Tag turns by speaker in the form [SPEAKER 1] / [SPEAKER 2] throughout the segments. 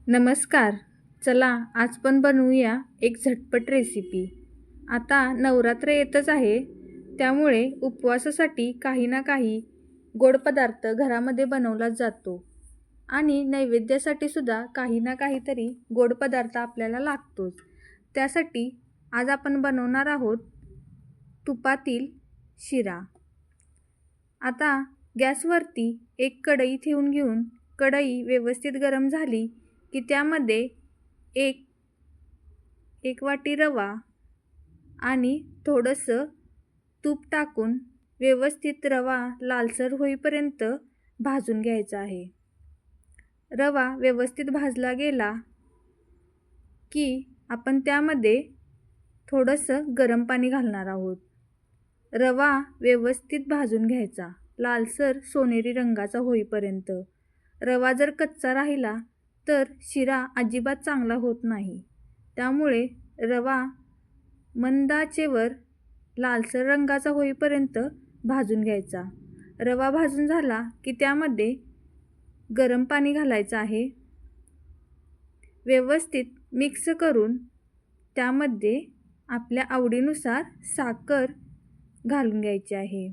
[SPEAKER 1] नमस्कार. चला आज पण बनवूया एक झटपट रेसिपी. आता नवरात्र येतच आहे, त्यामुळे उपवासासाठी काही ना काही गोड पदार्थ घरामध्ये बनवलाच जातो आणि नैवेद्यासाठी सुद्धा काही ना काहीतरी गोड पदार्थ आपल्याला लागतोच. त्यासाठी आज आपण बनवणार आहोत तुपातील शिरा. आता गॅसवरती एक कढई ठेवून घेऊन कढई व्यवस्थित गरम झाली की त्यामध्ये एक वाटी रवा आणि थोडंसं तूप टाकून व्यवस्थित रवा लालसर होईपर्यंत भाजून घ्यायचा आहे. रवा व्यवस्थित भाजला गेला की आपण त्यामध्ये थोडंसं गरम पाणी घालणार आहोत. रवा व्यवस्थित भाजून घ्यायचा लालसर सोनेरी रंगाचा होईपर्यंत. रवा जर कच्चा राहिला तर शिरा अजिबात चांगला होत नाही. त्यामुळे रवा मंद आचेवर लालसर रंगाचा होईपर्यंत भाजून घ्यायचा. रवा भाजून झाला की त्यामध्ये गरम पाणी घालायचं आहे. व्यवस्थित मिक्स करून त्यामध्ये आपल्या आवडीनुसार साखर घालून घ्यायची आहे.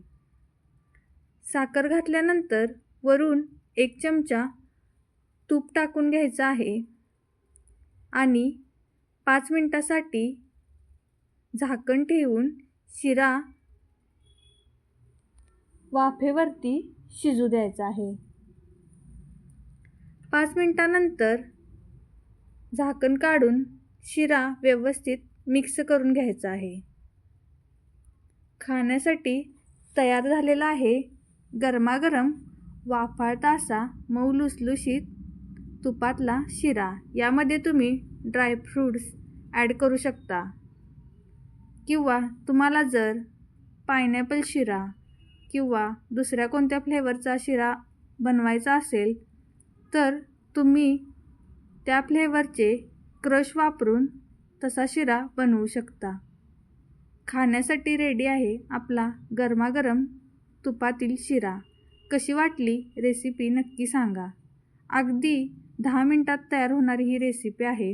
[SPEAKER 1] साखर घातल्यानंतर वरून 1 चमचा तूप टाकून घ्यायचं आहे आणि 5 मिनिटासाठी झाकण ठेवून शिरा वाफेवरती शिजू द्यायचा आहे. 5 मिनिटानंतर झाकण काढून शिरा व्यवस्थित मिक्स करून घ्यायचा आहे. खाण्यासाठी तयार झालेला आहे गरमागरम वाफाळता असा मऊ लुसलुशीत तुपातला शिरा. यामध्ये तुम्ही ड्रायफ्रूट्स ॲड करू शकता किंवा तुम्हाला जर पायनॅपल शिरा किंवा दुसऱ्या कोणत्या फ्लेवरचा शिरा बनवायचा असेल तर तुम्ही त्या फ्लेवरचे क्रश वापरून तसा शिरा बनवू शकता. खाण्यासाठी रेडी आहे आपला गरमागरम तुपातील शिरा. कशी वाटली रेसिपी नक्की सांगा. अगदी 10 मिनिटात तयार होणारी ही रेसिपी आहे.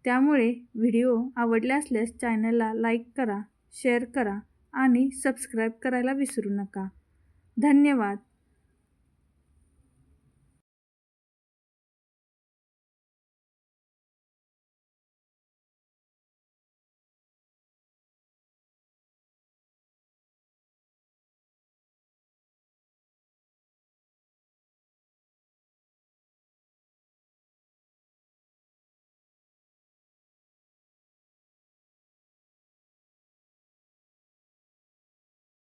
[SPEAKER 1] त्यामुळे व्हिडिओ आवडले असल्यास चॅनलला लाईक करा, शेअर करा आणि सबस्क्राईब करायला विसरू नका. धन्यवाद.